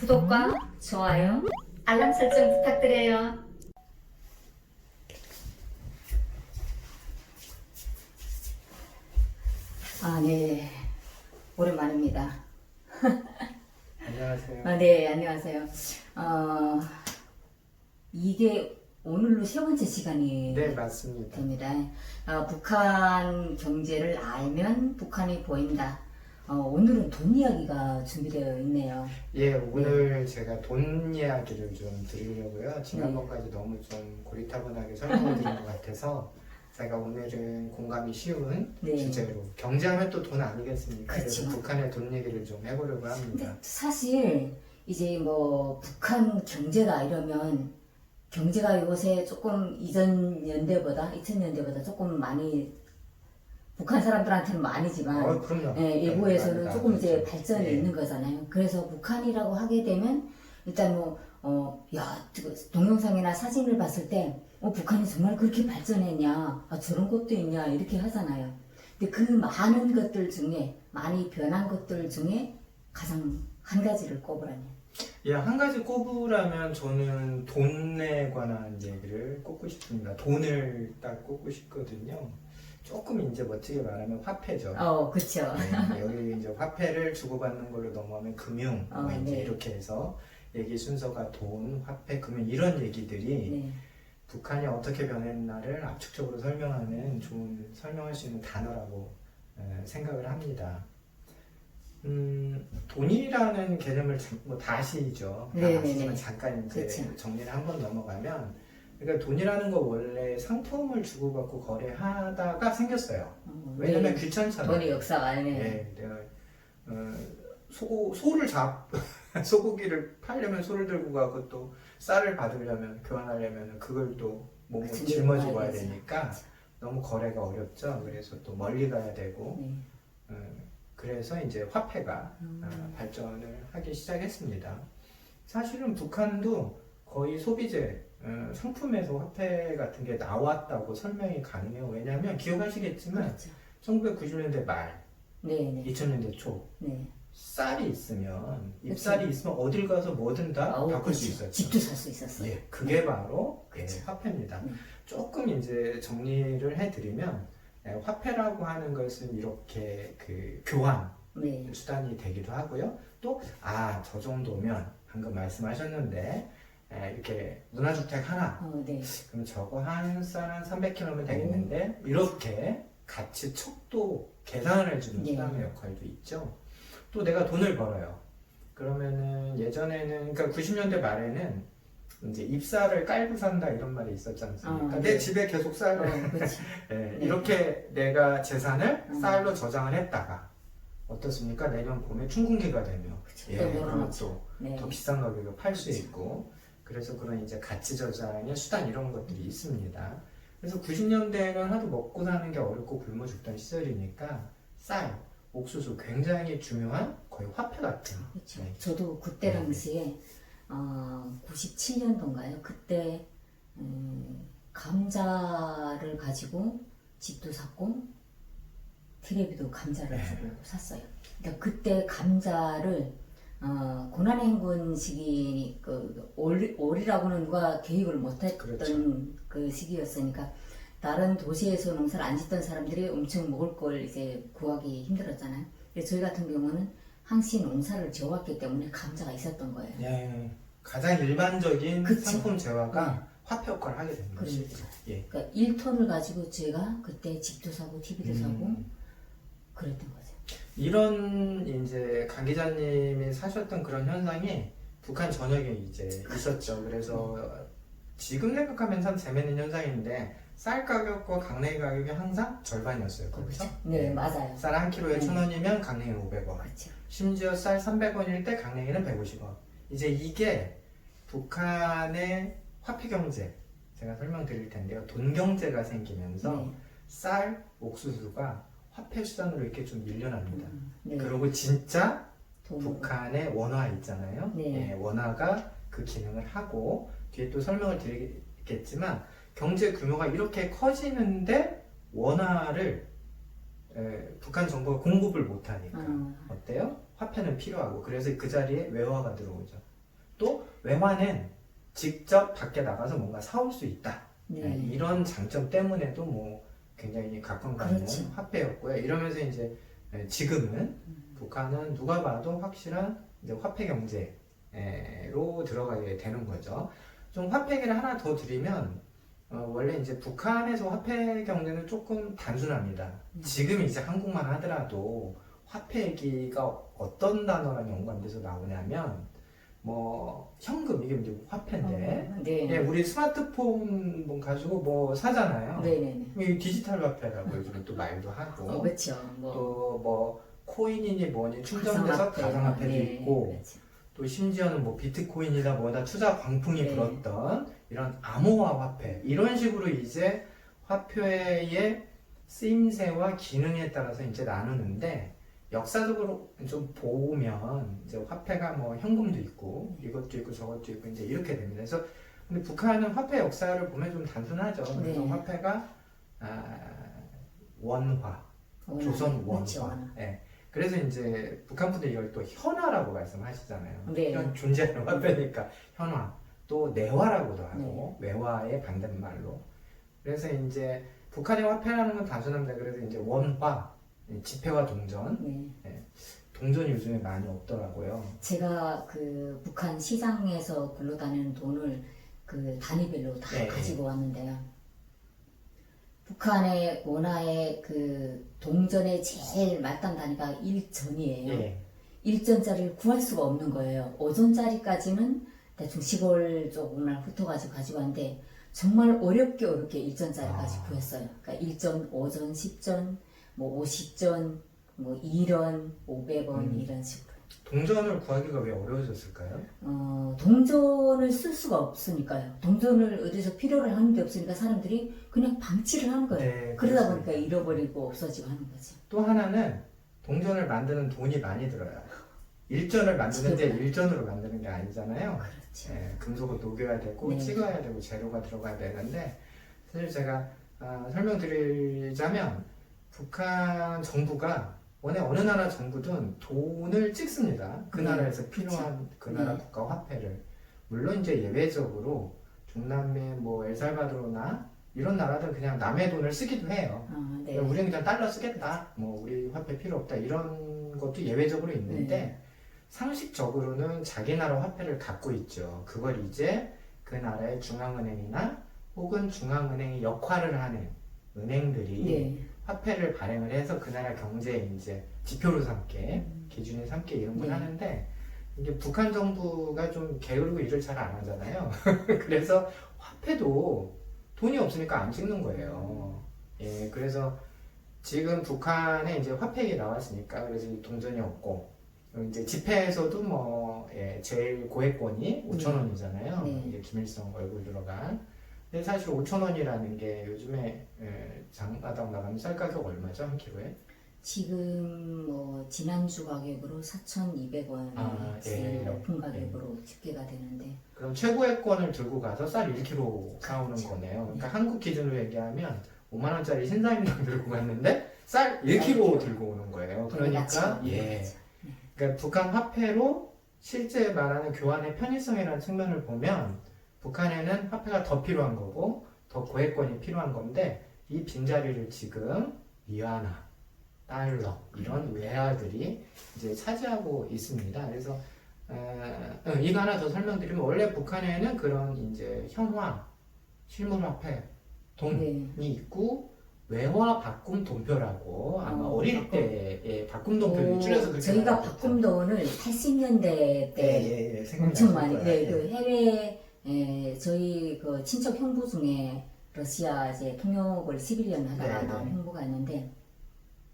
구독과 좋아요, 알람 설정 부탁드려요. 네. 오랜만입니다. 안녕하세요. 네, 안녕하세요. 이게 오늘로 세 번째 시간이 네, 맞습니다. 됩니다. 북한 경제를 알면 북한이 보인다. 오늘은 돈 이야기가 준비되어 있네요. 예, 오늘 제가 돈 이야기를 좀 드리려고요. 지난번까지 너무 좀 고리타분하게 설명을 드린 것 같아서 제가 오늘은 공감이 쉬운 네. 주제로 경제하면 또 돈 아니겠습니까? 그렇죠. 그래서 북한의 돈 얘기를 좀 해보려고 합니다. 근데 사실 이제 뭐 북한 경제가 이러면 경제가 요새 조금 이전 연대보다 2000년대보다 조금 많이 북한 사람들한테는 아니지만 그럼요. 일부에서는 네, 조금 이제 그렇죠. 발전이 예. 있는 거잖아요. 그래서 북한이라고 하게 되면 일단 동영상이나 사진을 봤을 때 북한이 정말 그렇게 발전했냐, 저런 것도 있냐 이렇게 하잖아요. 근데 그 많은 것들 중에 많이 변한 것들 중에 가장 한 가지를 꼽으라면 예, 한 가지 꼽으라면 저는 돈에 관한 얘기를 꼽고 싶습니다. 돈을 딱 꼽고 싶거든요. 조금 이제 멋지게 말하면 화폐죠. 그렇죠. 네, 여기 이제 화폐를 주고받는 걸로 넘어가면 금융, 이제 네. 이렇게 해서 얘기 순서가 돈, 화폐, 금융 이런 얘기들이 네. 북한이 어떻게 변했나를 압축적으로 설명하는 좋은 설명할 수 있는 단어라고 생각을 합니다. 돈이라는 개념을 뭐 다시죠. 다 네네네. 아시지만 잠깐 이제 그쵸. 정리를 한번 넘어가면, 그러니까 돈이라는 거 원래 상품을 주고받고 거래하다가 생겼어요. 왜냐면 네. 귀찮잖아요. 돈의 역사가 네, 내가 소를 소고기를 팔려면 소를 들고 가고 또 쌀을 받으려면 교환하려면 그걸 또 몸으로 그치, 짊어지고 와야 와야 되지. 되니까 너무 거래가 어렵죠. 그래서 또 멀리 가야 되고 네. 그래서 이제 화폐가 발전을 하기 시작했습니다. 사실은 북한도 거의 소비재 상품에서 화폐 같은 게 나왔다고 설명이 가능해요. 왜냐하면 기억하시겠지만 그렇죠. 1990년대 말, 네. 2000년대 초 네. 쌀이 있으면 잎쌀이 있으면 어딜 가서 뭐든 다 바꿀 수 있었죠. 집도 살 수 있었어요. 예, 그게 바로 그렇죠. 화폐입니다. 네. 조금 이제 정리를 해드리면 화폐라고 하는 것은 이렇게 그 교환 네. 수단이 되기도 하고요. 또 저 정도면 방금 말씀하셨는데 이렇게 문화주택 하나 네. 그럼 저거 한 쌀 한 300kg면 되겠는데 이렇게 같이 척도 계산을 해주는 네. 수단의 역할도 있죠. 또 내가 돈을 벌어요. 그러면은 예전에는 그러니까 90년대 말에는 이제 잎쌀을 깔고 산다 이런 말이 있었지 않습니까? 내 네. 집에 계속 쌀을 그렇지. 네, 네. 이렇게 내가 재산을 쌀로 저장을 했다가 어떻습니까? 내년 봄에 춘궁기가 되면 또 그럼 늘어나죠. 또 네. 더 비싼 가격에 팔 수 그렇죠. 있고 그래서 그런 이제 가치 저장의 수단 이런 것들이 있습니다. 그래서 90년대에는 하도 먹고 사는 게 어렵고 굶어 죽던 시절이니까 쌀, 옥수수 굉장히 중요한 거의 화폐 같은. 그렇죠. 네. 저도 그때 당시에 97년도인가요? 그때 감자를 가지고 집도 샀고 테레비도 감자를 주고 샀어요. 그러니까 그때 감자를 고난의 행군 시기 올이라고는 누가 계획을 못했던 그렇죠. 그 시기였으니까 다른 도시에서 농사를 안 짓던 사람들이 엄청 먹을 걸 이제 구하기 힘들었잖아요. 그래서 저희 같은 경우는 항시 농사를 지어왔기 때문에 감자가 있었던 거예요. 네, 가장 일반적인 그쵸. 상품 재화가 화폐 역할을 하게 되는 그러니까. 것이죠. 예. 그러니까 1톤을 가지고 제가 그때 집도 사고 TV도 사고 그랬던 거죠. 이런 이제 강 기자님이 사셨던 그런 현상이 북한 전역에 이제 있었죠. 그래서 지금 생각하면 참 재밌는 현상인데 쌀 가격과 강냉이 가격이 항상 절반이었어요. 그렇죠? 네, 맞아요. 쌀 한 킬로에 네. 1,000원이면 강냉이는 500원. 그렇죠. 심지어 쌀 300원일 때 강냉이는 150원. 이제 이게 북한의 화폐 경제 제가 설명드릴 텐데요. 돈 경제가 생기면서 네. 쌀, 옥수수가 화폐 수단으로 이렇게 좀 밀려납니다. 네. 그리고 진짜 돈으로. 북한의 원화 있잖아요. 네. 원화가 그 기능을 하고 뒤에 또 설명을 드리겠지만 경제 규모가 이렇게 커지는데 원화를 북한 정부가 공급을 못하니까 어때요? 화폐는 필요하고 그래서 그 자리에 외화가 들어오죠. 또 외화는 직접 밖에 나가서 뭔가 사올 수 있다. 네. 이런 장점 때문에도 뭐 굉장히 각광받는 그렇죠. 화폐였고요. 이러면서 이제 지금은 북한은 누가 봐도 확실한 이제 화폐 경제로 들어가게 되는 거죠. 좀 화폐 얘기를 하나 더 드리면 원래 이제 북한에서 화폐 경제는 조금 단순합니다. 지금 이제 한국만 하더라도 화폐 얘기가 어떤 단어랑 연관돼서 나오냐면 뭐 현금 이게 이제 화폐인데 네. 예, 우리 스마트폰 뭐 가지고 뭐 사잖아요. 네네네. 이 디지털 화폐라고 요즘 또 말도 하고 그렇죠. 뭐 또 뭐 코인이니 뭐니 충전돼서 가상화폐도 네, 있고 그렇죠. 또 심지어는 뭐 비트코인이다 뭐다 투자 광풍이 네. 불었던 이런 암호화 화폐 이런 식으로 이제 화폐의 쓰임새와 기능에 따라서 이제 나누는데 역사적으로 좀 보면 이제 화폐가 뭐 현금도 있고 이것도 있고 저것도 있고 이제 이렇게 됩니다. 그래서 근데 북한은 화폐 역사를 보면 좀 단순하죠. 그래서 네. 화폐가 원화, 조선 원화. 그렇죠. 예. 그래서 이제 북한 분들 이걸 또 현화라고 말씀하시잖아요. 네. 이런 존재하는 화폐니까 현화. 또 내화라고도 하고 외화의 반대말로. 그래서 이제 북한의 화폐라는 건 단순합니다. 그래서 이제 원화, 지폐와 동전. 네. 동전이 요즘에 많이 없더라고요. 제가 그 북한 시장에서 굴러다니는 돈을 그 단위별로 다 네. 가지고 왔는데요. 북한의 원화의 그 동전의 제일 말단 단위가 1전이에요. 예. 1전짜리를 구할 수가 없는 거예요. 5전짜리까지는 대충 시골 쪽을 훑어가지고 가지고 왔는데 정말 어렵게 1전짜리까지 구했어요. 그러니까 1전, 5전, 10전, 뭐 50전, 뭐 1원, 500원 이런 식으로. 동전을 구하기가 왜 어려워졌을까요? 동전을 쓸 수가 없으니까요. 동전을 어디서 필요를 하는 게 없으니까 사람들이 그냥 방치를 하는 거예요. 네, 그러다 그렇습니다. 보니까 잃어버리고 없어지고 하는 거죠. 또 하나는 동전을 만드는 돈이 많이 들어요. 일전을 만드는데 일전으로 만드는 게 아니잖아요. 그렇죠. 예, 금속을 녹여야 되고 네. 찍어야 되고 재료가 들어가야 되는데 사실 제가 설명드리자면 북한 정부가 어느 나라 정부든 돈을 찍습니다. 그 네. 나라에서 필요한 그 나라 네. 국가 화폐를. 물론 이제 예외적으로 중남미 뭐 엘살바도르나 이런 나라들 그냥 남의 돈을 쓰기도 해요. 네. 우리는 그냥 달러 쓰겠다. 뭐 우리 화폐 필요 없다. 이런 것도 예외적으로 있는데 상식적으로는 자기 나라 화폐를 갖고 있죠. 그걸 이제 그 나라의 중앙은행이나 혹은 중앙은행의 역할을 하는 은행들이 네. 화폐를 발행을 해서 그 나라 경제에 이제 지표로 삼게 기준에 삼게 이런 걸 네. 하는데 이게 북한 정부가 좀 게으르고 일을 잘 안 하잖아요. 그래서 화폐도 돈이 없으니까 안 찍는 거예요. 예, 그래서 지금 북한에 이제 화폐가 나왔으니까 그래서 동전이 없고 이제 지폐에서도 뭐 제일 고액권이 5,000원이잖아요. 네. 이제 김일성 얼굴 들어간. 근데 사실 5,000원이라는 게 요즘에 장마당 나가면 쌀 가격 얼마죠? 한 킬로에? 지금 뭐 지난주 가격으로 4,200원이 제일 높은 가격으로 집계가 되는데 그럼 최고액권을 들고 가서 쌀 1kg 사오는 그렇죠. 거네요. 그러니까 한국 기준으로 얘기하면 5만 원짜리 신사임당 들고 갔는데 쌀 1kg 들고 오는 거예요. 그러니까 그러니까 북한 화폐로 실제 말하는 교환의 편의성이라는 측면을 보면 북한에는 화폐가 더 필요한 거고 더 고액권이 필요한 건데 이 빈자리를 지금 위안화, 달러 이런 외화들이 이제 차지하고 있습니다. 그래서 이거 하나 더 설명드리면 원래 북한에는 그런 이제 현화, 실물화폐, 돈이 있고 외화 바꿈 돈표라고 아마 어릴 때 바꿈 돈표를 줄여서 그렇게 저희가 말하겠죠. 바꿈돈을 80년대 때 엄청 많이 그 해외 저희 그 친척 형부 중에 러시아 이제 통역을 11년 하다가 나온 형부가 있는데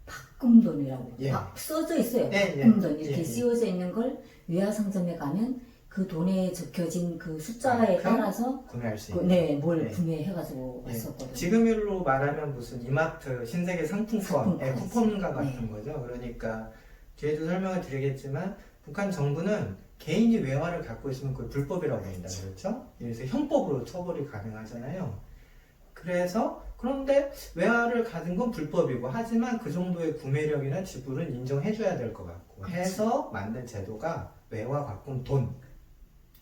바꿈돈이라고 써져 있어요. 바꿈돈 이렇게 씌워져 있는 걸 외화 상점에 가면 그 돈에 적혀진 그 숫자에 따라서 구매할 수 있는 뭘 구매해가지고 왔었거든요. 지금으로 말하면 무슨 이마트 신세계 상품권 쿠폰과 같은 거죠. 그러니까 뒤에도 설명을 드리겠지만 북한 정부는 개인이 외화를 갖고 있으면 그걸 불법이라고 합니다. 그렇죠? 그래서 형법으로 처벌이 가능하잖아요. 그래서 그런데 외화를 가진 건 불법이고 하지만 그 정도의 구매력이나 지불은 인정해줘야 될 것 같고 해서 만든 제도가 외화 바꿈 돈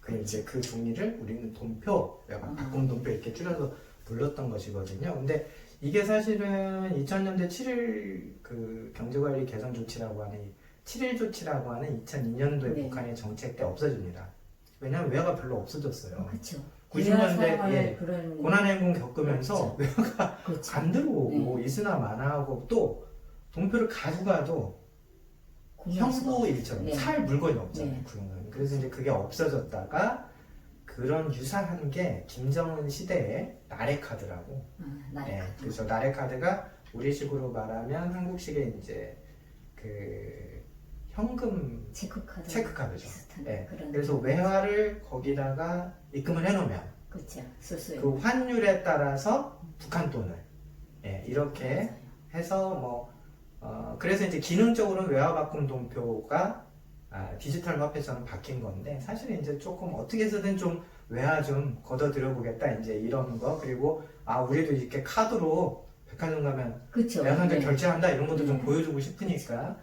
그래 이제 그 종이를 우리는 돈표, 바꿈 돈표 이렇게 줄여서 불렀던 것이거든요. 근데 이게 사실은 2000년대 7일 그 경제관리 개선 조치라고 하는 7일 조치라고 하는 2002년도에 네. 북한의 정책 때 없어집니다. 왜냐하면 외화가 별로 없어졌어요. 그렇죠. 90년대 그런 고난행군 겪으면서 외화가 그렇죠. 안 들어오고 있으나 마나하고 또 돈표를 가져가도 형부일처럼 네. 살 물건이 없잖아요. 네. 그런 그래서 이제 그게 없어졌다가 그런 유사한 게 김정은 시대에 나래카드라고. 나래 카드. 그래서 나래카드가 우리식으로 말하면 한국식의 이제 그 현금 체크카드죠. 비슷한 네. 그런. 그래서 외화를 거기다가 입금을 해놓으면 그렇죠. 쓸수 그 환율에 따라서 북한 돈을 이렇게 맞아요. 해서 그래서 이제 기능적으로는 외화바꿈 돈표가 디지털 화폐처럼 바뀐 건데 사실은 이제 조금 어떻게 해서든 좀 외화 좀 걷어들여 보겠다 이제 이런 거 그리고 우리도 이렇게 카드로 백화점 가면 그렇죠. 외화 상자 결제한다 이런 것도 좀 네. 보여주고 싶으니까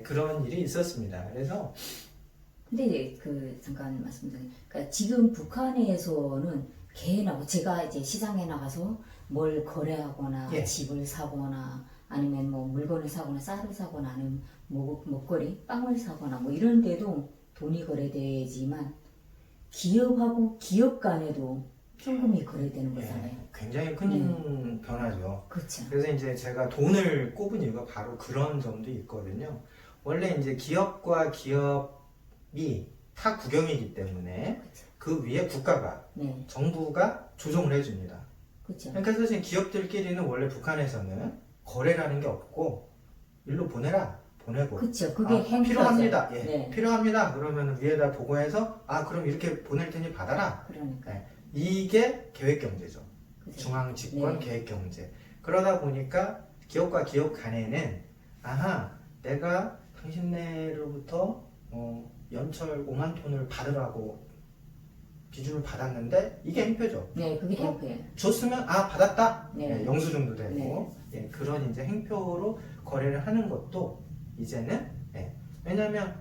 그런 일이 있었습니다. 그래서 근데 그 잠깐 말씀드린 그러니까 지금 북한에서는 개나 제가 이제 시장에 나가서 뭘 거래하거나 예. 집을 사거나 아니면 뭐 물건을 사거나 쌀을 사거나 아니면 먹거리 빵을 사거나 뭐 이런 데도 돈이 거래되지만 기업하고 기업 간에도 현금이 거래되는 거잖아요. 굉장히 큰 변화죠. 그렇죠. 그래서 이제 제가 돈을 꼽은 이유가 바로 그런 점도 있거든요. 원래 이제 기업과 기업이 타 국영이기 때문에 그 위에 국가가 네, 정부가 조정을 해줍니다. 그렇죠. 그러니까 사실 기업들끼리는 원래 북한에서는 거래라는 게 없고 일로 보내고 그렇죠. 그게 행사죠. 필요합니다. 네. 필요합니다. 그러면 위에다 보고해서 그럼 이렇게 보낼 테니 받아라. 그러니까. 이게 계획경제죠. 그죠. 중앙집권 네. 계획경제. 그러다 보니까 기업과 기업 간에는 내가 당신네로부터 연철 5만 톤을 받으라고 비준을 받았는데 이게 행표죠. 네, 그게 행패예요. 줬으면 받았다. 네. 영수증도 되고 그런 이제 행표로 거래를 하는 것도 이제는 왜냐하면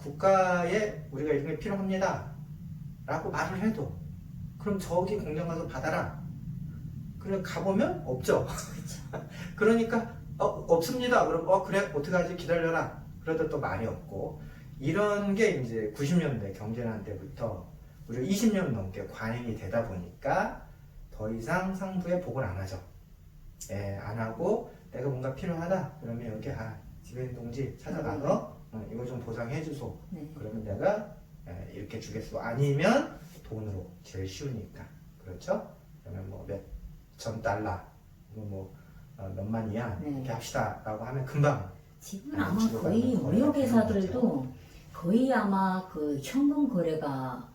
국가에 우리가 이런 게 필요합니다라고 말을 해도 그럼 저기 공장 가서 받아라. 그래 가보면 없죠. 그러니까 없습니다. 그럼 그래 어떡하지 기다려라. 그러다 또 말이 없고 이런 게 이제 90년대 경제난 때부터 우리가 20년 넘게 관행이 되다 보니까 더 이상 상부에 보고를 안 하죠. 안 하고 내가 뭔가 필요하다 그러면 여기 지배인 동지 찾아가서 이거 좀 보상해 주소. 네. 그러면 내가 이렇게 주겠소. 아니면 돈으로 제일 쉬우니까 그렇죠. 그러면 뭐 몇천 달러 뭐 몇만 이안 네. 이렇게 합시다라고 하면 금방 지금 아마 거의 무역회사들도 거의 아마 그 현금 거래가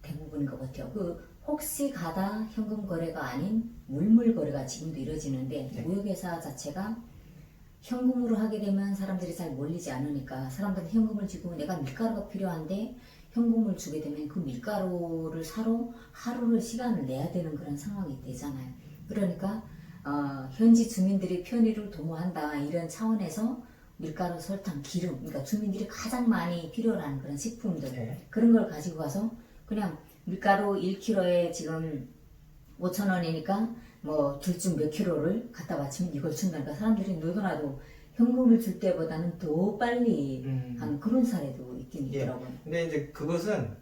대부분인 것 같아요. 혹시 가다 현금 거래가 아닌 물물 거래가 지금도 이루어지는데 네. 무역회사 자체가 현금으로 하게 되면 사람들이 잘 몰리지 않으니까 사람들은 현금을 주고 내가 밀가루가 필요한데 현금을 주게 되면 그 밀가루를 사러 하루를 시간을 내야 되는 그런 상황이 되잖아요. 그러니까 현지 주민들이 편의를 도모한다 이런 차원에서 밀가루, 설탕, 기름, 그러니까 주민들이 가장 많이 필요로 하는 그런 식품들 그런 걸 가지고 가서 그냥 밀가루 1kg에 지금 5,000원이니까 뭐 둘 중 몇 킬로를 갖다 바치면 이걸 준다니까 사람들이 누구나도 현금을 줄 때보다는 더 빨리 하는 그런 사례도 있긴 있더라고요. 근데 이제 그것은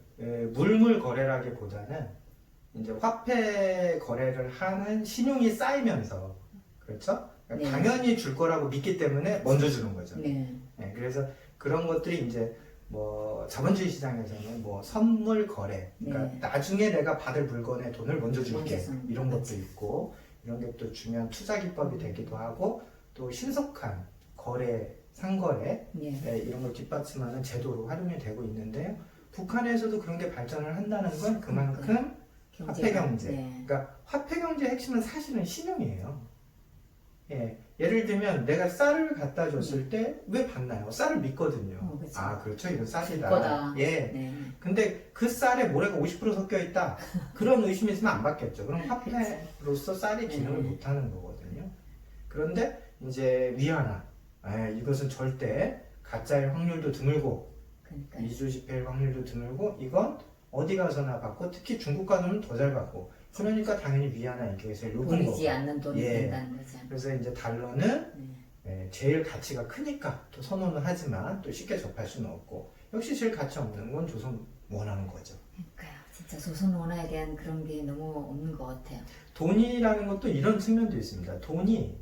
물물 거래라기보다는 이제 화폐 거래를 하는 신용이 쌓이면서 그렇죠? 그러니까 당연히 줄 거라고 믿기 때문에 먼저 주는 거죠. 그래서 그런 것들이 이제 뭐 자본주의 시장에서는 뭐 선물 거래, 그러니까 나중에 내가 받을 물건에 돈을 먼저 줄게 이런 것도 있고 이런 게 또 중요한 투자 기법이 되기도 하고 또 신속한 거래, 상거래 이런 걸 뒷받침하는 제도로 활용이 되고 있는데요. 북한에서도 그런 게 발전을 한다는 건 그만큼 화폐 경제. 그러니까 화폐 경제의 핵심은 사실은 신용이에요. 예를 들면 내가 쌀을 갖다 줬을 때 왜 받나요? 쌀을 믿거든요. 그렇죠. 이건 쌀이다. 거다. 근데 그 쌀에 모래가 50% 섞여 있다. 그런 의심이 있으면 안 받겠죠. 그럼 화폐로서 쌀이 기능을 못 하는 거거든요. 그런데 이제 위안화. 이것은 절대 가짜일 확률도 드물고 그러니까 미주 지폐일 확률도 드물고 이건 어디 가서나 받고 특히 중국 가서는 더 잘 받고 그러니까 당연히 위안화 인기가 제일 높은 거고 보이지 않는 돈이 예. 된다는 거죠. 그래서 이제 달러는 네. 제일 가치가 크니까 또 선호는 하지만 또 쉽게 접할 수는 없고 역시 제일 가치 없는 건 조선 원하는 거죠. 그러니까요. 진짜 조선 원화에 대한 그런 게 너무 없는 것 같아요. 돈이라는 것도 이런 측면도 있습니다. 돈이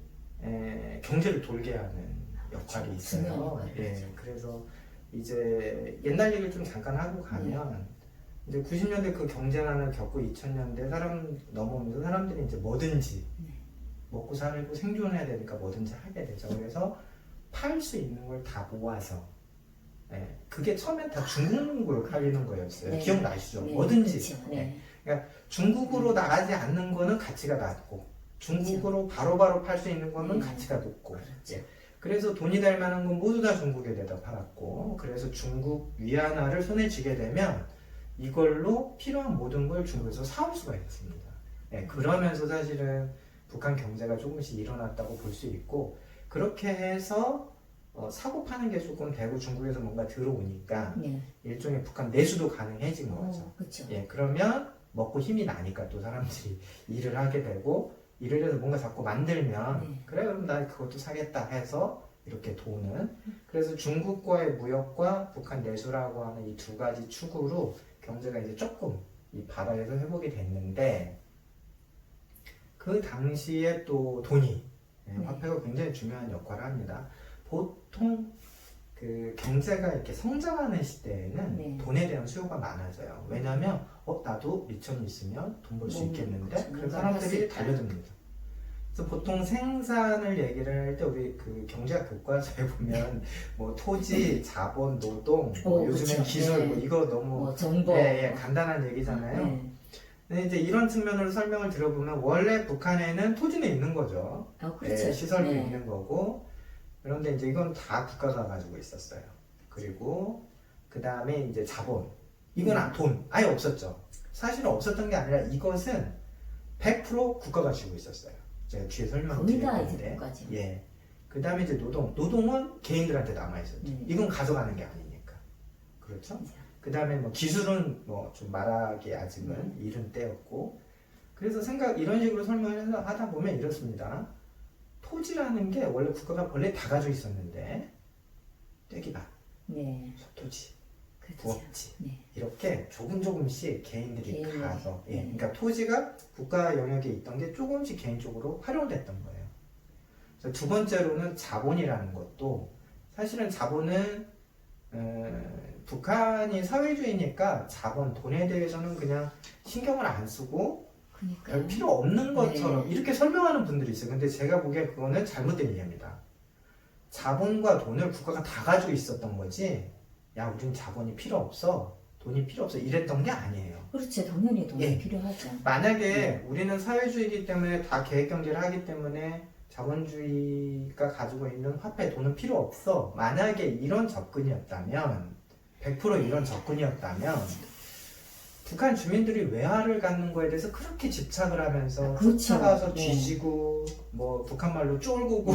경제를 돌게 하는 역할이 중요한 있어요. 역할이죠. 예, 그래서 이제 옛날 얘기를 좀 잠깐 하고 가면 이제 90년대 그 경제난을 겪고 2000년대 사람 넘어오면서 사람들이 이제 뭐든지 먹고 살고 생존해야 되니까 뭐든지 하게 되죠. 그래서 팔 수 있는 걸 다 모아서 그게 처음엔 다 중국으로 팔리는 거였어요. 네. 기억나시죠? 네, 뭐든지. 그렇죠. 네. 그러니까 중국으로 나가지 않는 거는 가치가 낮고 중국으로 바로바로 팔 수 있는 거는 네. 가치가 높고 그렇죠. 예. 그래서 돈이 될 만한 건 모두 다 중국에 내다 팔았고 그래서 중국 위안화를 손에 쥐게 되면 이걸로 필요한 모든 걸 중국에서 사올 수가 있습니다. 예, 그러면서 사실은 북한 경제가 조금씩 일어났다고 볼 수 있고 그렇게 해서 사고 파는 게 조금 되고 중국에서 뭔가 들어오니까 네. 일종의 북한 내수도 가능해진 거죠. 그렇죠. 예, 그러면 먹고 힘이 나니까 또 사람들이 일을 하게 되고 일을 해서 뭔가 자꾸 만들면 네. 그래 그럼 나 그것도 사겠다 해서 이렇게 돈은 그래서 중국과의 무역과 북한 내수라고 하는 이 두 가지 축으로 경제가 이제 조금 이 바닥에서 회복이 됐는데 그 당시에 또 돈이 화폐가 굉장히 중요한 역할을 합니다. 보통 그 경제가 이렇게 성장하는 시대에는 네. 돈에 대한 수요가 많아져요. 왜냐하면 나도 미천이 있으면 돈 벌 수 있겠는데 그렇죠. 그래서 뭔가 할수 사람들이 있다. 달려듭니다. 그래서 보통 생산을 얘기를 할 때 우리 그 경제학 교과서에 보면 뭐 토지, 자본, 노동, 뭐 요즘엔 그렇죠. 기술 네. 뭐 이거 너무 뭐 정보. 간단한 얘기잖아요. 네. 근데 이제 이런 측면으로 설명을 들어보면 원래 북한에는 토지는 있는 거죠. 그렇죠. 시설도 네. 있는 거고 그런데 이제 이건 다 국가가 가지고 있었어요. 그리고 그 다음에 이제 자본 이건 돈 아예 없었죠. 사실은 없었던 게 아니라 이것은 100% 국가가 쥐고 있었어요. 제가 뒤에 설명을 거의 드릴 다 이제 건데 국가죠. 예. 그 다음에 이제 노동은 개인들한테 남아 있었죠. 이건 가져가는 게 아니니까 그렇죠. 그 다음에 뭐 기술은 뭐 좀 말하기 아직은 이른 때였고 그래서 이런 식으로 설명을 하다 보면 이렇습니다. 토지라는 게 원래 국가가 원래 다 가지고 있었는데 떼기밭, 네. 소토지, 그렇죠. 부업지 네. 이렇게 조금씩 개인들이 개인이, 가서 네. 그러니까 토지가 국가 영역에 있던 게 조금씩 개인적으로 활용됐던 거예요. 그래서 두 번째로는 자본이라는 것도 사실은 자본은 북한이 사회주의니까 자본, 돈에 대해서는 그냥 신경을 안 쓰고 그러니까요. 별 필요 없는 것처럼 네. 이렇게 설명하는 분들이 있어요. 근데 제가 보기엔 그거는 잘못된 이해입니다. 자본과 돈을 국가가 다 가지고 있었던 거지 야 우린 자본이 필요 없어 돈이 필요 없어 이랬던 게 아니에요. 그렇죠. 당연히 돈이 예. 필요하죠. 만약에 우리는 사회주의이기 때문에 다 계획경제를 하기 때문에 자본주의가 가지고 있는 화폐 돈은 필요 없어 만약에 이런 접근이었다면 100% 이런 접근이었다면 북한 주민들이 외화를 갖는 거에 대해서 그렇게 집착을 하면서 그렇죠. 쫓아가서 네. 뒤지고 뭐 북한 말로 쫄고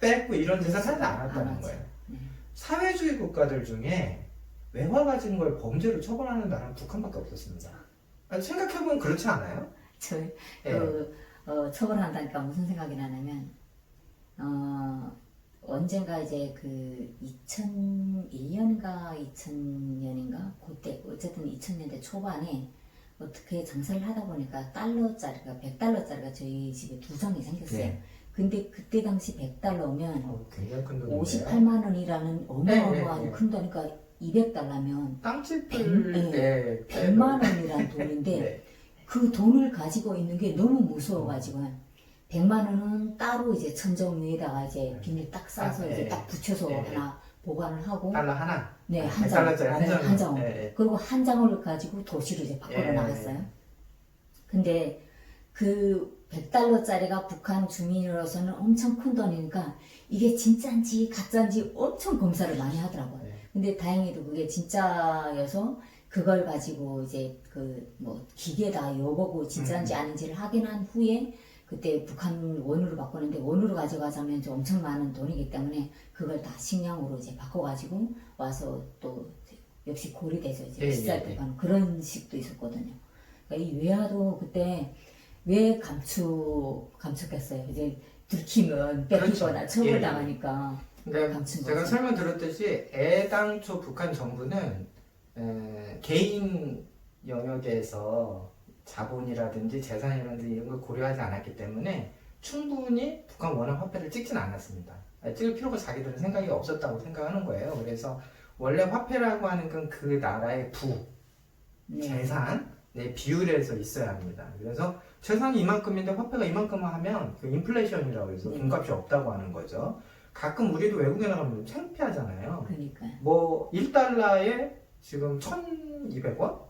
뺏고 이런 짓을 하지 않았다는 안 거예요. 네. 사회주의 국가들 중에 외화 가진 걸 범죄로 처벌하는 나라는 북한밖에 없었습니다. 아니, 생각해보면 그렇지 않아요? 저 예. 처벌한다니까 무슨 생각이 나냐면 언젠가 이제 그 2001년인가 2000년인가 그때 어쨌든 2000년대 초반에 어떻게 장사를 하다 보니까 달러짜리가 100달러짜리가 저희 집에 두 장이 생겼어요. 네. 근데 그때 당시 100달러면 굉장히 큰 돈인데요. 58만 원이라는 어마어마한 네. 큰 돈이니까 200달러면 땅집을 100만 원이라는 돈인데 네. 그 돈을 가지고 있는 게 너무 무서워가지고 100만 원은 따로 이제 천정 위에다가 이제 비닐 딱 싸서 이제 딱 붙여서 하나 보관을 하고 달러 하나. 네, 한 100달러짜리 장. 한 네, 장. 한 장. 네. 그리고 한 장을 가지고 도시로 이제 밖으로 예. 나갔어요. 근데 그 100달러짜리가 북한 주민으로서는 엄청 큰 돈이니까 이게 진짜인지 가짜인지 엄청 검사를 많이 하더라고요. 네. 근데 다행히도 그게 진짜여서 그걸 가지고 이제 그 뭐 기계다 여보고 진짜인지 아닌지를 확인한 후에 그때 북한 원으로 바꾸는데 원으로 가져가자면 이제 엄청 많은 돈이기 때문에 그걸 다 식량으로 이제 바꿔가지고 와서 또 역시 고리대죠. 이제 예, 비쌀 예, 때 예. 가는 그런 식도 있었거든요. 그러니까 이 외화도 그때 왜 감축했어요? 이제 들키면 뺏기거나 그렇죠. 예, 처벌당하니까 그러니까 감춘 제가 거죠. 설명 들었듯이 애당초 북한 정부는 개인 영역에서 자본이라든지 재산이라든지 이런 걸 고려하지 않았기 때문에 충분히 북한 원화 화폐를 찍진 않았습니다. 찍을 필요가 자기들은 생각이 없었다고 생각하는 거예요. 그래서 원래 화폐라고 하는 건 그 나라의 네. 재산의 비율에서 있어야 합니다. 그래서 재산이 이만큼인데 화폐가 이만큼 하면 그 인플레이션이라고 해서 네. 돈값이 없다고 하는 거죠. 가끔 우리도 외국에 나가면 창피하잖아요. 그러니까요. 뭐 1달러에 지금 1,200원?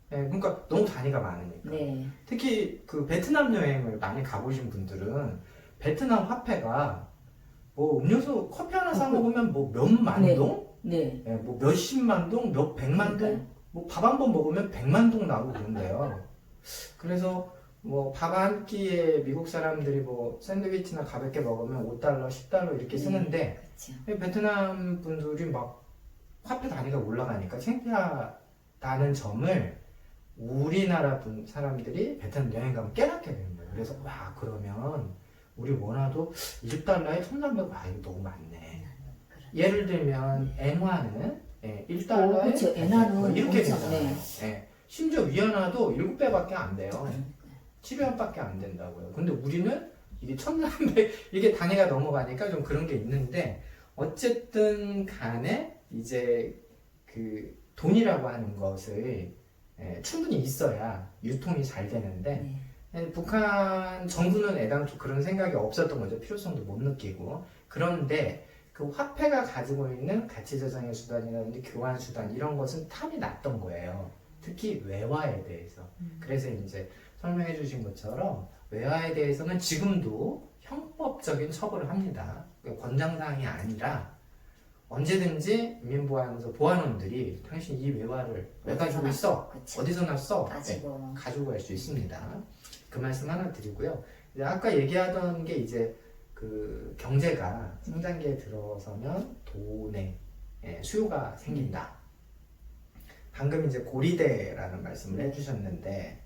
네, 그러니까 너무 단위가 많으니까. 네. 특히 그 베트남 여행을 많이 가보신 분들은 베트남 화폐가 뭐 음료수 커피 하나 사 먹으면 뭐 몇만 네. 동? 네. 예, 뭐 몇십만 동, 몇 백만 동? 뭐 밥 한 번 먹으면 100만 동 나오고 그런데요. 그래서 뭐 밥 한 끼에 미국 사람들이 뭐 샌드위치나 가볍게 먹으면 5달러, 10달러 이렇게 쓰는데 그렇죠. 베트남 분들이 막 화폐 단위가 올라가니까 창피하다는 점을 우리나라 분 사람들이 베트남 여행 가면 깨닫게 되는 거예요. 그래서 와 그러면 우리 원화도 1달러에 1,300원 와 이거 너무 많네. 예를 들면 엔화는 1달러에 그렇죠. 엔화는 이렇게 엄청, 되잖아요. 예. 심지어 위안화도 7배밖에 안 돼요. 7위안밖에 안 된다고요. 근데 우리는 이게 1,300 이게 단위가 넘어가니까 좀 그런 게 있는데 어쨌든 간에 이제 그 돈이라고 하는 것을 충분히 있어야 유통이 잘 되는데 북한 정부는 애당초 그런 생각이 없었던 거죠. 필요성도 못 느끼고. 그런데 그 화폐가 가지고 있는 가치 저장의 수단이라든지 교환 수단 이런 것은 탐이 났던 거예요. 특히 외화에 대해서. 그래서 이제 설명해 주신 것처럼 외화에 대해서는 지금도 형법적인 처벌을 합니다. 권장사항이 아니라 언제든지 인민보안에서 보안원들이 당신 이 외화를 왜 가지고 있어? 그쵸. 어디서 났어? 따지고. 가지고 갈 수 있습니다. 그 말씀 하나 드리고요. 이제 아까 얘기하던 게 이제 그 경제가 성장기에 들어서면 돈의 수요가 생긴다. 방금 이제 고리대라는 말씀을 해주셨는데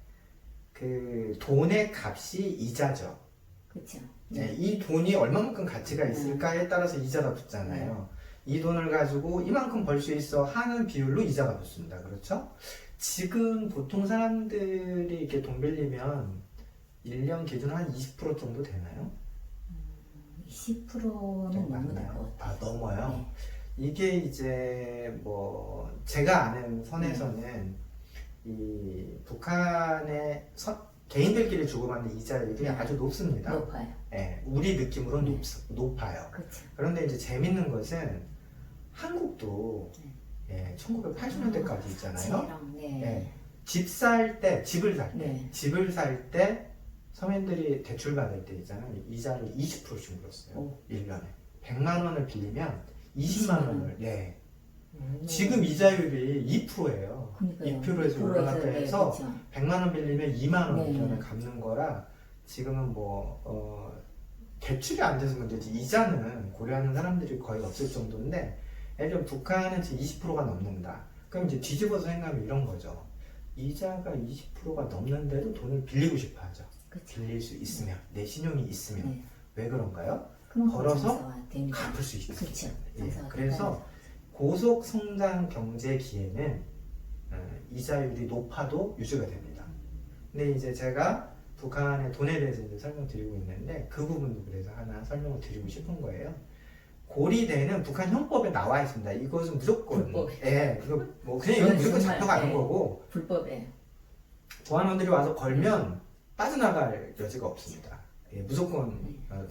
그 돈의 값이 이자죠. 그렇죠. 이 돈이 얼마만큼 가치가 있을까에 따라서 이자가 붙잖아요. 이 돈을 가지고 이만큼 벌 수 있어 하는 비율로 이자가 붙습니다. 그렇죠? 지금 보통 사람들이 이렇게 돈 빌리면 1년 기준 한 20% 정도 되나요? 20%는 넘는 것 같아요. 아, 넘어요? 네. 이게 이제 뭐 제가 아는 선에서는 이 북한의 개인들끼리 주고받는 이자율이 아주 높습니다. 높아요. 우리 느낌으로 높아요. 그렇죠. 그런데 이제 재밌는 것은 한국도 1980년대까지 있잖아요. 집 살 때, 집을 살 때, 집을 살 때 서민들이 대출 받을 때 있잖아요. 이자를 20%씩 물었어요. 1년에. 100만 원을 빌리면 20만 원을, 지금 이자율이 2%예요. 2%에서 올라갔다 해서 100만 원 빌리면 2만 원 1년을 갚는 거라 지금은 대출이 안 돼서 문제지 이자는 고려하는 사람들이 거의 없을 정도인데 예를 들면 북한은 지금 20%가 넘는다. 그럼 이제 뒤집어서 생각하면 이런 거죠. 이자가 20%가 넘는데도 돈을 빌리고 싶어 하죠. 그쵸. 빌릴 수 있으면 내 신용이 있으면 네. 왜 그런가요? 그럼 벌어서 갚을 수 있기 그렇죠. 때문에. 그래서 고속 성장 경제기에는 이자율이 높아도 유지가 됩니다. 근데 이제 제가 북한의 돈에 대해서 이제 설명드리고 있는데 그 부분도 그래서 하나 설명을 드리고 싶은 거예요. 고리대는 북한 형법에 나와 있습니다. 이것은 무조건 이거 뭐 그냥 이건 무조건 잡혀가는 거고 불법이에요. 보안원들이 와서 걸면 빠져나갈 여지가 없습니다. 무조건 노동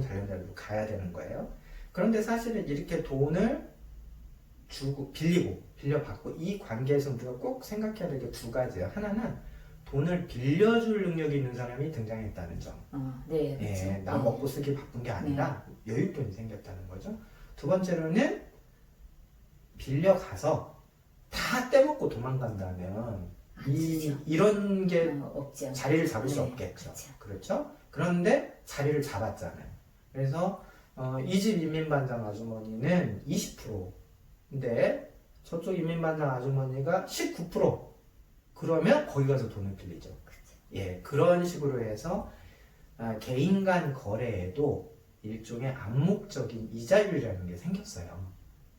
단련대로 가야 되는 거예요. 그런데 사실은 이렇게 돈을 주고 빌려받고 이 관계에서 우리가 꼭 생각해야 될 게 두 가지예요. 하나는 돈을 빌려줄 능력이 있는 사람이 등장했다는 점. 그렇죠. 나 먹고 쓰기 바쁜 게 아니라 여윳돈이 생겼다는 거죠. 두 번째로는 빌려가서 다 떼먹고 도망간다면 이런 게 없죠. 자리를 잡을 수 없겠죠. 그렇죠? 그런데 자리를 잡았잖아요. 그래서 이 집 인민반장 아주머니는 20%인데 저쪽 이민받는 아주머니가 19%, 그러면 거기 가서 돈을 빌리죠. 예, 그런 식으로 해서 개인 간 거래에도 일종의 암묵적인 이자율이라는 게 생겼어요.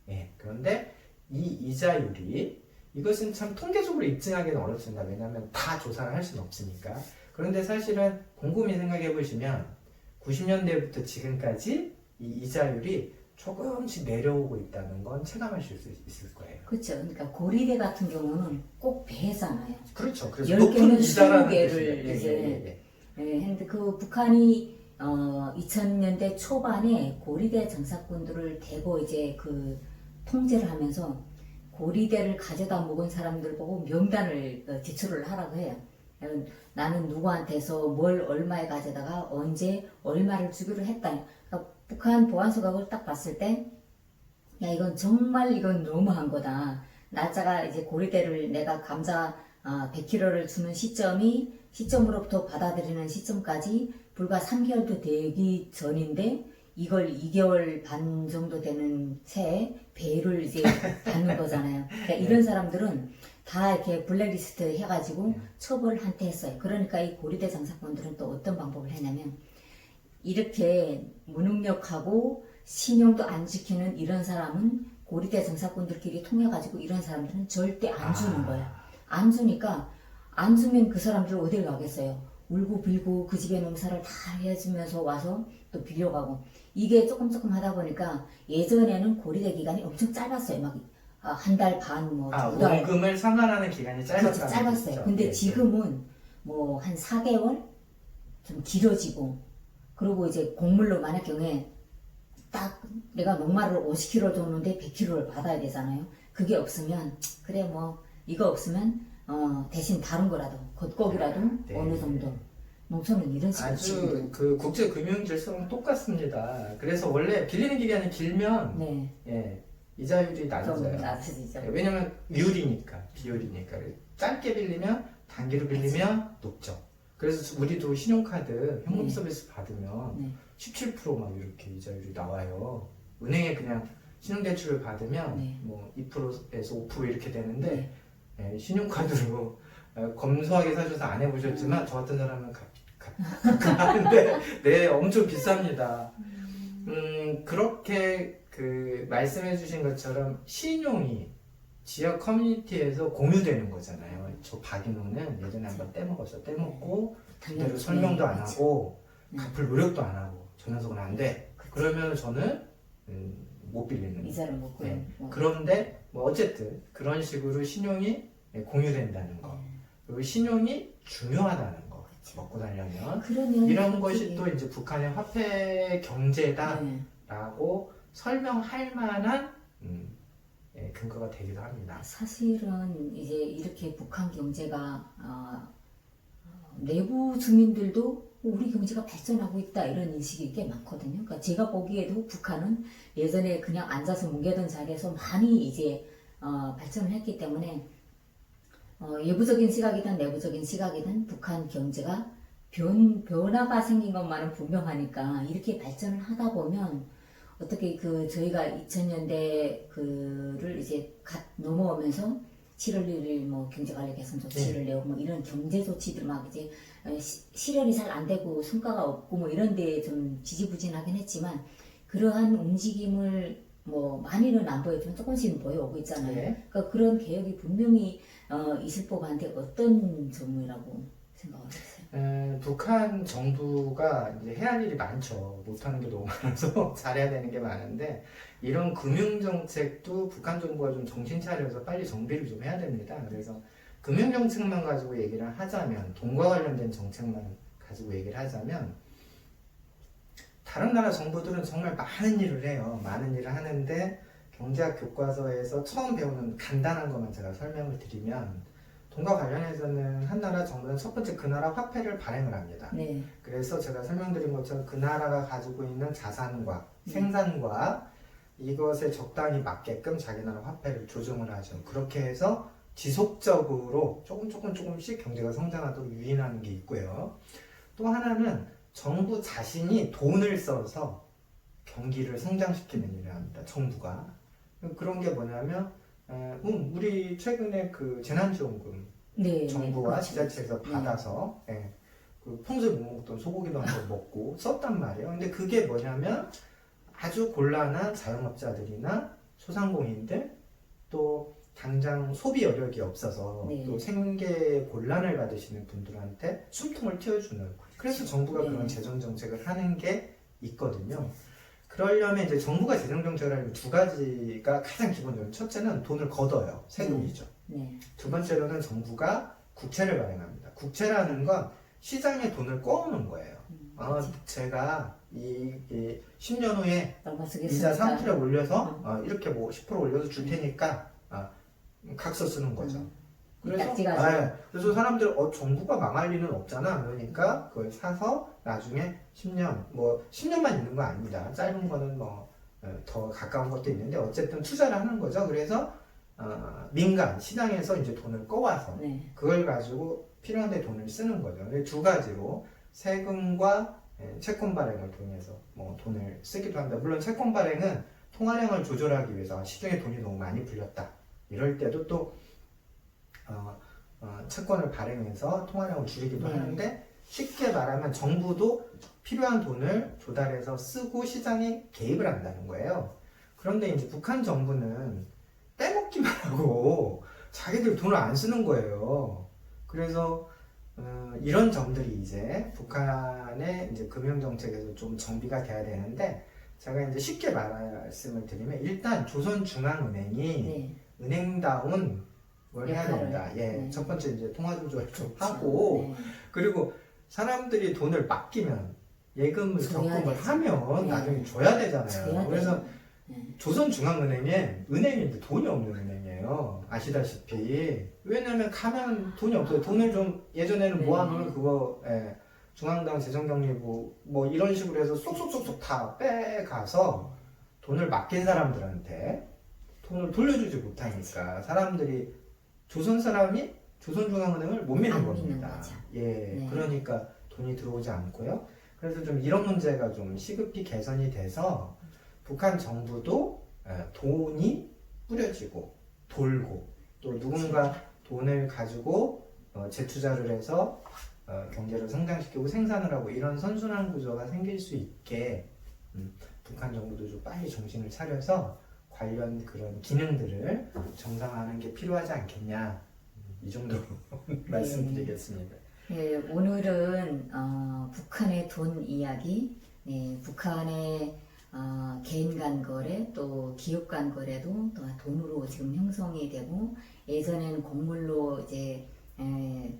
예, 그런데 이 이자율이, 이것은 참 통계적으로 입증하기는 어렵습니다. 왜냐하면 다 조사를 할 수는 없으니까. 그런데 사실은 곰곰이 생각해 보시면 90년대부터 지금까지 이 이자율이 조금씩 내려오고 있다는 건 체감하실 수 있을 거예요. 그렇죠. 그러니까 고리대 같은 경우는 꼭 배잖아요. 그렇죠. 그래서 10개면 높은 이자라는 20개를 뜻이에요. 이제 했는데 그 북한이 2000년대 초반에 고리대 정사꾼들을 대거 이제 그 통제를 하면서 고리대를 가져다 먹은 사람들 보고 명단을 제출을 하라고 해요. 나는 누구한테서 뭘 얼마에 가져다가 언제 얼마를 주기로 했다. 그러니까 북한 보안소가 그걸 딱 봤을 때, 야, 이건 정말 이건 너무한 거다. 날짜가 이제 고리대를 내가 감자 100kg를 주는 시점으로부터 받아들이는 시점까지 불과 3개월도 되기 전인데, 이걸 2개월 반 정도 되는 새에 배를 이제 받는 거잖아요. 그러니까 이런 사람들은 다 이렇게 블랙리스트 해가지고 처벌한테 했어요. 그러니까 이 고리대 장사꾼들은 또 어떤 방법을 했냐면, 이렇게 무능력하고 신용도 안 지키는 이런 사람은 고리대 장사꾼들끼리 통해가지고 이런 사람들은 절대 안 주는 거예요. 안 주니까, 안 주면 그 사람들 어딜 가겠어요. 울고 빌고 그 집에 농사를 다 해주면서 와서 또 빌려가고. 이게 조금 하다 보니까 예전에는 고리대 기간이 엄청 짧았어요. 막 한 달 반, 뭐 두 달. 월금을 상환하는 기간이 그렇죠, 짧았다는 짧았어요. 거죠. 근데 예, 지금은 뭐 한 4개월 좀 길어지고, 그리고 이제 곡물로 만약 경우에 딱 내가 녹말을 50kg 줬는데 100kg를 받아야 되잖아요. 그게 없으면 그래 뭐 이거 없으면 대신 다른 거라도 겉고기라도 네. 어느 정도. 농촌은 이런 식으로 아주 지금도. 그 국제 금융 질서랑 똑같습니다. 그래서 원래 빌리는 기간이 길면 네, 예, 이자율이 좀 낮아져요. 낮아지죠. 예, 왜냐면 비율이니까. 짧게 빌리면, 단기로 빌리면 높죠. 그래서 우리도 신용카드 현금 네. 서비스 받으면 네. 17%막 이렇게 이자율이 나와요. 은행에 그냥 신용대출을 받으면 네. 뭐 2%에서 5% 이렇게 되는데, 네. 예, 신용카드로 검소하게 사셔서 안 해보셨지만 저 같은 사람은 하는데 네, 엄청 비쌉니다. 그렇게 그 말씀해주신 것처럼 신용이 지역 커뮤니티에서 공유되는 거잖아요. 저 박인호는 예전에 한번 떼먹고 그대로 설명도 안 하고 갚을 노력도 안 하고 저 녀석은 안 돼. 그러면 저는 못 빌리는. 이자를 못 네. 네. 그런데 뭐 어쨌든 그런 식으로 신용이 공유된다는 거. 그리고 신용이 중요하다는 거. 먹고 살려면. 그러면 이런 것이 또 이제 북한의 화폐 경제다라고 네. 설명할 만한 근거가 되기도 합니다. 사실은 이제 이렇게 북한 경제가 내부 주민들도 우리 경제가 발전하고 있다 이런 인식이 꽤 많거든요. 그러니까 제가 보기에도 북한은 예전에 그냥 앉아서 뭉개던 자리에서 많이 이제 발전을 했기 때문에 외부적인 시각이든 내부적인 시각이든 북한 경제가 변화가 생긴 것만은 분명하니까 이렇게 발전을 하다 보면 어떻게 저희가 2000년대 그를 이제 넘어오면서 7월 1일 뭐 경제관리 개선 조치를 내고 뭐 이런 경제 조치들 막 이제 실현이 잘 안 되고 성과가 없고 뭐 이런 데 좀 지지부진하긴 했지만 그러한 움직임을 뭐 많이는 안 보여주면 조금씩은 보여오고 있잖아요. 네. 그러니까 그런 개혁이 분명히 있을 법한데 어떤 점이라고 생각하세요? 북한 정부가 이제 해야 할 일이 많죠. 못하는 게 너무 많아서 잘해야 되는 게 많은데 이런 금융정책도 북한 정부가 좀 정신 차려서 빨리 정비를 좀 해야 됩니다. 그래서 금융정책만 가지고 얘기를 하자면, 돈과 관련된 정책만 가지고 얘기를 하자면 다른 나라 정부들은 정말 많은 일을 해요. 많은 일을 하는데 경제학 교과서에서 처음 배우는 간단한 것만 제가 설명을 드리면, 돈과 관련해서는 한 나라 정부는 첫 번째 그 나라 화폐를 발행을 합니다. 네. 그래서 제가 설명드린 것처럼 그 나라가 가지고 있는 자산과 생산과 이것에 적당히 맞게끔 자기 나라 화폐를 조정을 하죠. 그렇게 해서 지속적으로 조금씩 경제가 성장하도록 유인하는 게 있고요. 또 하나는 정부 자신이 돈을 써서 경기를 성장시키는 일을 합니다. 정부가. 그런 게 뭐냐면 우리 최근에 그 재난지원금 네, 정부와 그렇죠. 지자체에서 받아서 그 평소에 못 먹던 소고기도 한번 먹고 썼단 말이에요. 근데 그게 뭐냐면 아주 곤란한 자영업자들이나 소상공인들 또 당장 소비 여력이 없어서 네. 또 생계 곤란을 받으시는 분들한테 숨통을 틔워주는 그래서 정부가 네. 그런 재정 정책을 하는 게 있거든요. 그러려면 이제 정부가 재정 정책을 하려면 두 가지가 가장 기본적으로 첫째는 돈을 걷어요. 세금이죠. 네. 두 번째로는 정부가 국채를 발행합니다. 국채라는 건 시장에 돈을 꺼오는 거예요. 그치. 제가 이 10년 후에 얼마 이자 쓰겠습니까? 3% 올려서 이렇게 뭐 10% 올려서 줄 테니까 각서 쓰는 거죠. 그래서 사람들 정부가 망할 리는 없잖아. 그러니까 그걸 사서 나중에 10년 뭐 10년만 있는 거 아닙니다. 짧은 거는 뭐 더 가까운 것도 있는데 어쨌든 투자를 하는 거죠. 그래서 민간 시장에서 이제 돈을 꺼와서 네. 그걸 가지고 필요한 데 돈을 쓰는 거죠. 두 가지로 세금과 채권 발행을 통해서 뭐 돈을 쓰기도 합니다. 물론 채권 발행은 통화량을 조절하기 위해서 시중에 돈이 너무 많이 불렸다. 이럴 때도 또 채권을 발행해서 통화량을 줄이기도 하는데 쉽게 말하면 정부도 필요한 돈을 조달해서 쓰고 시장에 개입을 한다는 거예요. 그런데 이제 북한 정부는 떼먹기만 하고 자기들 돈을 안 쓰는 거예요. 그래서 이런 점들이 이제 북한의 이제 금융 정책에서 좀 정비가 돼야 되는데 제가 이제 쉽게 말씀을 드리면 일단 조선중앙은행이 네. 은행다운 뭘 해야 역할을. 된다. 네. 첫 번째 이제 통화 조절 좀 그렇죠. 하고 네. 그리고 사람들이 돈을 맡기면 예금을 줘야 적금을 되죠. 하면 네. 나중에 줘야 되잖아요. 줘야 그래서 돼요. 네. 조선중앙은행엔 은행인데 돈이 없는 은행이에요. 아시다시피. 왜냐면 가면 돈이 없어요. 돈을 좀 예전에는 네. 모아놓으면 그거 중앙당 재정경리부 뭐 이런 식으로 해서 쏙쏙쏙쏙 다 빼가서 돈을 맡긴 사람들한테 돈을 돌려주지 못하니까 사람들이 조선 사람이 조선중앙은행을 못 믿는 안 믿는 겁니다. 거죠. 예, 그러니까 돈이 들어오지 않고요. 그래서 좀 이런 문제가 좀 시급히 개선이 돼서 북한 정부도 돈이 뿌려지고 돌고 또 누군가 돈을 가지고 재투자를 해서 경제를 성장시키고 생산을 하고 이런 선순환 구조가 생길 수 있게 북한 정부도 좀 빨리 정신을 차려서 관련 그런 기능들을 정상화하는 게 필요하지 않겠냐 이 정도로 말씀드리겠습니다. 네, 오늘은 북한의 돈 이야기, 네, 북한의 개인 간 거래 또 기업 간 거래도 또 돈으로 지금 형성이 되고 예전에는 곡물로 이제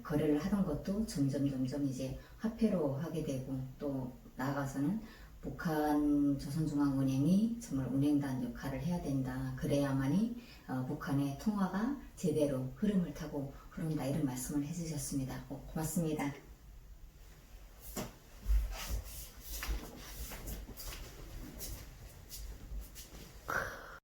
거래를 하던 것도 점점 이제 화폐로 하게 되고 또 나아가서는 북한 조선중앙은행이 정말 운행단 역할을 해야 된다. 그래야만이 북한의 통화가 제대로 흐름을 타고 흐른다 이런 말씀을 해주셨습니다. 고맙습니다.